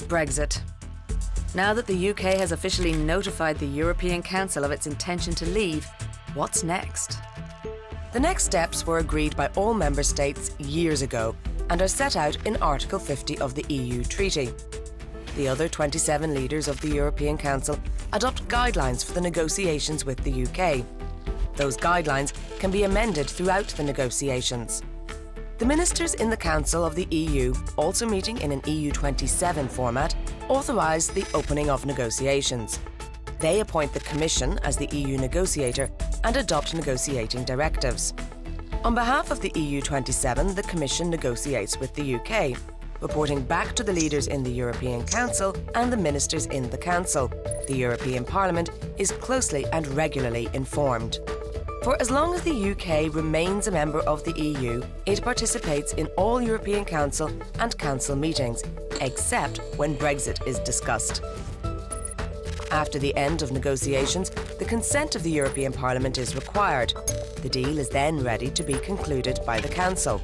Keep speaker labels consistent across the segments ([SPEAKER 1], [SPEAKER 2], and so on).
[SPEAKER 1] Brexit. Now that the UK has officially notified the European Council of its intention to leave, what's next? The next steps were agreed by all member states years ago and are set out in Article 50 of the EU Treaty. The other 27 leaders of the European Council adopt guidelines for the negotiations with the UK. Those guidelines can be amended throughout the negotiations. The ministers in the Council of the EU, also meeting in an EU27 format, authorise the opening of negotiations. They appoint the Commission as the EU negotiator and adopt negotiating directives. On behalf of the EU27, the Commission negotiates with the UK, reporting back to the leaders in the European Council and the ministers in the Council. The European Parliament is closely and regularly informed. For as long as the UK remains a member of the EU, it participates in all European Council and Council meetings, except when Brexit is discussed. After the end of negotiations, the consent of the European Parliament is required. The deal is then ready to be concluded by the Council.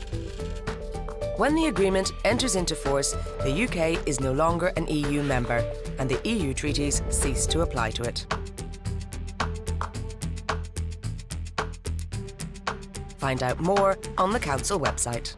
[SPEAKER 1] When the agreement enters into force, the UK is no longer an EU member, and the EU treaties cease to apply to it. Find out more on the Council website.